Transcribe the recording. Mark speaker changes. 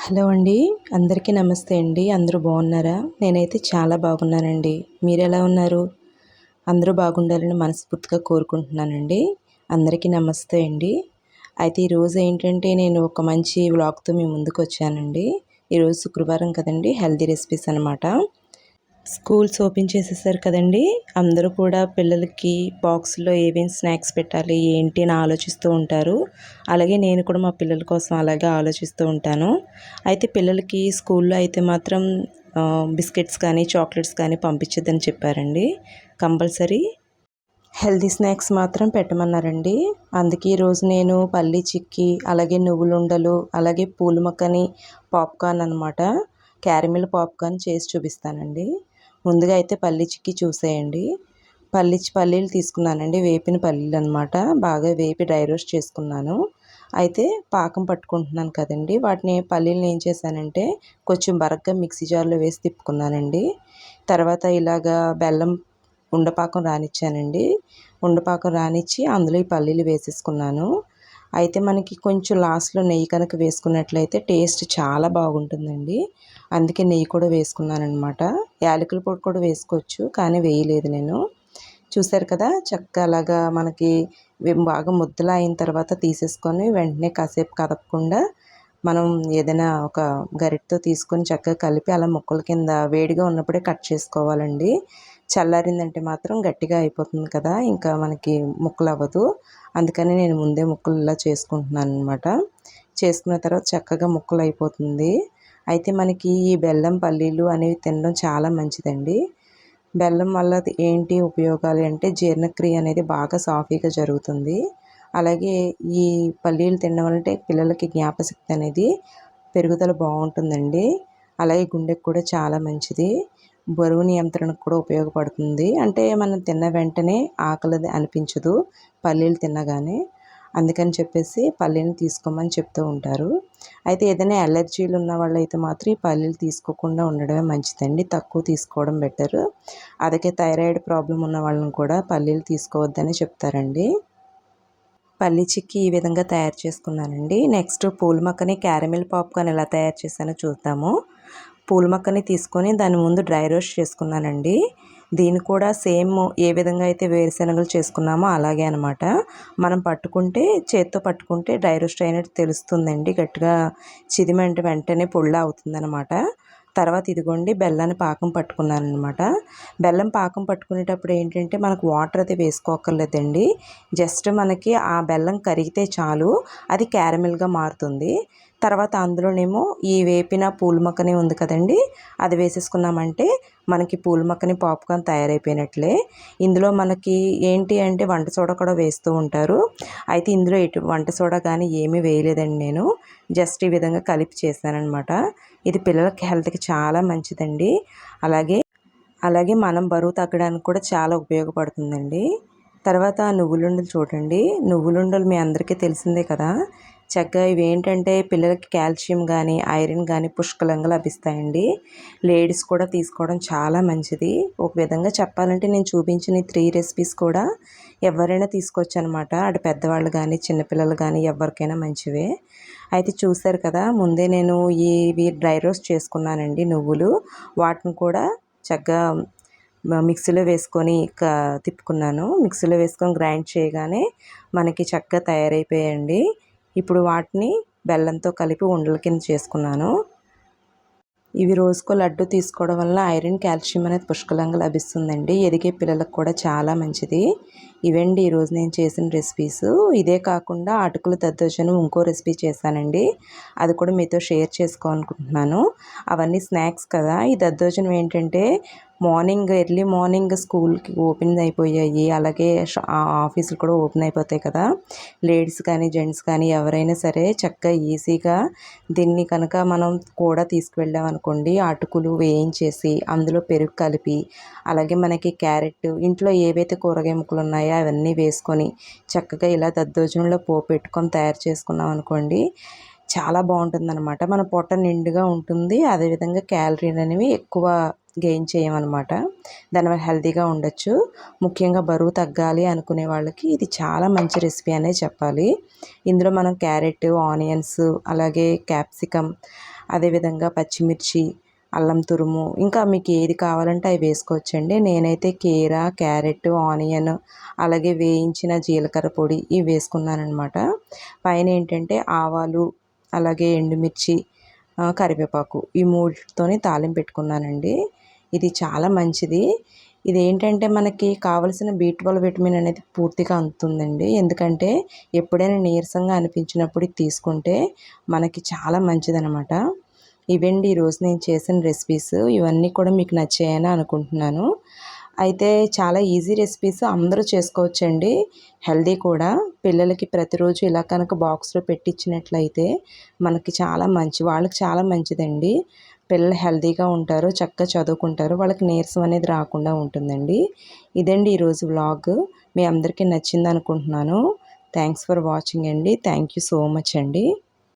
Speaker 1: Hello అండి. అందరికీ నమస్తే అండి. అందరూ బాగున్నారా? నేనైతే చాలా బాగున్నానండి. మీరెలా ఉన్నారు? అందరూ బాగుండాలని మనస్ఫూర్తిగా కోరుకుంటున్నానండి. అందరికీ నమస్తే అండి. అయితే ఈరోజు ఏంటంటే నేను ఒక మంచి వ్లాగ్‌తో మీ ముందుకొచ్చానండి. ఈరోజు శుక్రవారం కదండీ! హెల్తీ రెసిపీస్ అనమాట. స్కూల్స్ ఓపెన్ చేసేసారు కదండీ! అందరూ కూడా పిల్లలకి బాక్స్‌లో ఏమేమి స్నాక్స్ పెట్టాలి, ఏంటి అని ఆలోచిస్తూ ఉంటారు. అలాగే నేను కూడా మా పిల్లల కోసం అలాగే ఆలోచిస్తూ ఉంటాను. అయితే పిల్లలకి స్కూల్‌లో అయితే మాత్రం బిస్కెట్స్ కానీ, చాక్లెట్స్ కానీ పంపించొద్దని చెప్పారండి. కంపల్సరీ హెల్తీ స్నాక్స్ మాత్రం పెట్టమన్నారండి. అందుకే ఈరోజు నేను పల్లీ చిక్కీ, అలాగే నువ్వులుండలు, అలాగే పూల మక్కని పాప్కార్న్ అనమాట. క్యారమిల్ పాప్కార్న్ చేసి చూపిస్తానండి. ముందుగా అయితే పల్లీ చిక్కీ చూసేయండి. పల్లీలు తీసుకున్నానండి. వేపిన పల్లీలు అనమాట. బాగా వేపి డ్రై రోస్ట్ చేసుకున్నాను. అయితే పాకం పట్టుకుంటున్నాను కదండి, పల్లీలను ఏం చేశానంటే కొంచెం బరగ్గా మిక్సీ జార్లో వేసి తిప్పుకున్నానండి. తర్వాత ఇలాగా బెల్లం ఉండపాకం రానిచ్చానండి. ఉండపాకం రానిచ్చి అందులో ఈ పల్లీలు వేసేసుకున్నాను. అయితే మనకి కొంచెం లాస్ట్‌లో నెయ్యి కనుక వేసుకున్నట్లయితే టేస్ట్ చాలా బాగుంటుందండి. అందుకే నెయ్యి కూడా వేసుకున్నాననమాట. యాలకుల పొడి కూడా వేసుకోవచ్చు, కానీ వేయలేదు నేను. చూసారు కదా! చక్కగా అలాగా మనకి బాగా ముద్దలా అయిన తర్వాత తీసేసుకొని వెంటనే కాసేపు కదపకుండా మనం ఏదైనా ఒక గరిటెతో తీసుకొని చక్కగా కలిపి అలా ముక్కల కింద వేడిగా ఉన్నప్పుడే కట్ చేసుకోవాలండి. చల్లారిందంటే మాత్రం గట్టిగా అయిపోతుంది కదా! ఇంకా మనకి ముక్కలు అవ్వదు. అందుకని నేను ముందే ముక్కలు ఇలా చేసుకుంటున్నాను అనమాట. చేసుకున్న తర్వాత చక్కగా ముక్కలు అయిపోతుంది. అయితే మనకి ఈ బెల్లం పల్లీలు అనేవి తినడం చాలా మంచిదండి. బెల్లం వల్ల ఏంటి ఉపయోగాలు అంటే జీర్ణక్రియ అనేది బాగా సాఫీగా జరుగుతుంది. అలాగే ఈ పల్లీలు తినడం వల్ల పిల్లలకి జ్ఞాపశక్తి అనేది పెరుగుదల బాగుంటుందండి. అలాగే గుండెకు కూడా చాలా మంచిది. బరువు నియంత్రణకు కూడా ఉపయోగపడుతుంది. అంటే మనం తిన్న వెంటనే ఆకలి అనిపించదు పల్లీలు తినగానే. అందుకని చెప్పేసి పల్లీలను తీసుకోమని చెప్తూ ఉంటారు. అయితే ఏదైనా అలర్జీలు ఉన్న వాళ్ళైతే మాత్రం ఈ పల్లీలు తీసుకోకుండా ఉండడమే మంచిదండి. తక్కువ తీసుకోవడం బెటరు. అలాగే థైరాయిడ్ ప్రాబ్లం ఉన్న వాళ్ళని కూడా పల్లీలు తీసుకోవద్దని చెప్తారండి. పల్లీ చిక్కీ ఈ విధంగా తయారు చేసుకున్నానండి. నెక్స్ట్ పూల మక్కని క్యారమిల్ పాప్కార్న్ ఎలా తయారు చేశానో చూద్దాము. పూల మక్కని తీసుకొని దాని ముందు డ్రై రోస్ట్ చేసుకున్నానండి. దీన్ని కూడా సేమ్ ఏ విధంగా అయితే వేరుశనగలు చేసుకున్నామో అలాగే అనమాట. మనం చేత్తో పట్టుకుంటే డ్రై రోస్ట్ అయినట్టు తెలుస్తుందండి. గట్టిగా చిదిమంటే వెంటనే పొడిలా అవుతుందనమాట. తర్వాత ఇదిగోండి బెల్లాన్ని పాకం పట్టుకున్నానమాట. బెల్లం పాకం పట్టుకునేటప్పుడు ఏంటంటే మనకు వాటర్ అయితే వేసుకోక్కర్లేదండి. జస్ట్ మనకి ఆ బెల్లం కరిగితే చాలు, అది క్యారమిల్గా మారుతుంది. తర్వాత అందులోనేమో ఈ వేపిన పూల మక్కని ఉంది కదండి, అది వేసేసుకున్నామంటే మనకి పూల మక్కని పాప్కార్న్ తయారైపోయినట్లే. ఇందులో మనకి ఏంటి అంటే వంట సోడా కూడా వేస్తూ ఉంటారు. అయితే ఇందులో వంట సోడా కానీ ఏమీ వేయలేదండి నేను. జస్ట్ ఈ విధంగా కలిపి చేశాననమాట. ఇది పిల్లలకి హెల్త్కి చాలా మంచిదండి. అలాగే అలాగే మనం బరువు తగ్గడానికి కూడా చాలా ఉపయోగపడుతుందండి. తర్వాత నువ్వులుండలు చూడండి. నువ్వులుండలు మీ అందరికీ తెలిసిందే కదా! చక్కగా ఇవేంటంటే పిల్లలకి కాల్షియం కానీ, ఐరన్ కానీ పుష్కలంగా లభిస్తాయండి. లేడీస్ కూడా తీసుకోవడం చాలా మంచిది. ఒక విధంగా చెప్పాలంటే నేను చూపించిన ఈ 3 రెసిపీస్ కూడా ఎవరైనా తీసుకోవచ్చనమాట. అటు పెద్దవాళ్ళు కానీ, చిన్నపిల్లలు కానీ ఎవరికైనా మంచివే. అయితే చూసారు కదా! ముందే నేను ఇవి డ్రై రోస్ట్ చేసుకున్నానండి నువ్వులు. వాటిని కూడా చక్కగా మిక్సీలో వేసుకొని తిప్పుకున్నాను. మిక్సీలో వేసుకొని గ్రైండ్ చేయగానే మనకి చక్కగా తయారైపోయాయండి. ఇప్పుడు వాటిని బెల్లంతో కలిపి ఉండల కింద చేసుకున్నాను. ఇవి రోజుకో లడ్డు తీసుకోవడం వల్ల ఐరన్, కాల్షియం అనేది పుష్కలంగా లభిస్తుందండి. ఎదిగే పిల్లలకు కూడా చాలా మంచిది. ఇవండి ఈరోజు నేను చేసిన రెసిపీస్. ఇదే కాకుండా అటుకుల దద్దోజనం ఇంకో రెసిపీ చేశానండి. అది కూడా మీతో షేర్ చేసుకోవాలనుకుంటున్నాను. అవన్నీ స్నాక్స్ కదా! ఈ దద్దోజనం ఏంటంటే ఎర్లీ మార్నింగ్ స్కూల్కి ఓపెన్ అయిపోయాయి. అలాగే ఆఫీసులు కూడా ఓపెన్ అయిపోతాయి కదా! లేడీస్ కానీ, జెంట్స్ కానీ ఎవరైనా సరే చక్కగా ఈజీగా దీన్ని కనుక మనం కూడా తీసుకువెళ్ళామనుకోండి, అటుకులు వేయించేసి అందులో పెరుగు కలిపి, అలాగే మనకి క్యారెట్, ఇంట్లో ఏవైతే కూరగాయ ముక్కలు ఉన్నాయో అవన్నీ వేసుకొని చక్కగా ఇలా దద్దోజనంలో పోపు పెట్టుకొని తయారు చేసుకున్నాం అనుకోండి, చాలా బాగుంటుందన్నమాట. మన పొట్ట నిండుగా ఉంటుంది. అదేవిధంగా క్యాలరీలు అనేవి ఎక్కువ గెయిన్ చేయమన్నమాట. దానివల్ల హెల్తీగా ఉండొచ్చు. ముఖ్యంగా బరువు తగ్గాలి అనుకునే వాళ్ళకి ఇది చాలా మంచి రెసిపీ అనే చెప్పాలి. ఇందులో మనం క్యారెట్, ఆనియన్స్, అలాగే క్యాప్సికమ్, అదేవిధంగా పచ్చిమిర్చి, అల్లం తురుము, ఇంకా మీకు ఏది కావాలంటే అవి వేసుకోవచ్చండి. నేనైతే కీర, క్యారెట్, ఆనియన్, అలాగే వేయించిన జీలకర్ర పొడి ఇవి వేసుకున్నానమాట. పైన ఏంటంటే ఆవాలు, అలాగే ఎండుమిర్చి, కరివేపాకు ఈ మూడితోని తాలింపు పెట్టుకున్నానండి. ఇది చాలా మంచిది. ఇదేంటంటే మనకి కావలసిన B12 విటమిన్ అనేది పూర్తిగా అందుతుందండి. ఎందుకంటే ఎప్పుడైనా నీరసంగా అనిపించినప్పుడు ఇది తీసుకుంటే మనకి చాలా మంచిదనమాట. ఇవండి ఈరోజు నేను చేసిన రెసిపీస్. ఇవన్నీ కూడా మీకు నచ్చాయని అనుకుంటున్నాను. అయితే చాలా ఈజీ రెసిపీస్, అందరూ చేసుకోవచ్చండి. హెల్దీ కూడా. పిల్లలకి ప్రతిరోజు ఇలా కనుక బాక్స్లో పెట్టించినట్లయితే మనకి చాలా వాళ్ళకి చాలా మంచిదండి. పిల్లలు హెల్తీగా ఉంటారు, చక్కగా చదువుకుంటారు, వాళ్ళకి నీరసం అనేది రాకుండా ఉంటుందండి. ఇదండి ఈరోజు వ్లాగ్. మీ అందరికీ నచ్చింది అనుకుంటున్నాను. థ్యాంక్స్ ఫర్ వాచింగ్ అండి. థ్యాంక్ యూ సో మచ్ అండి.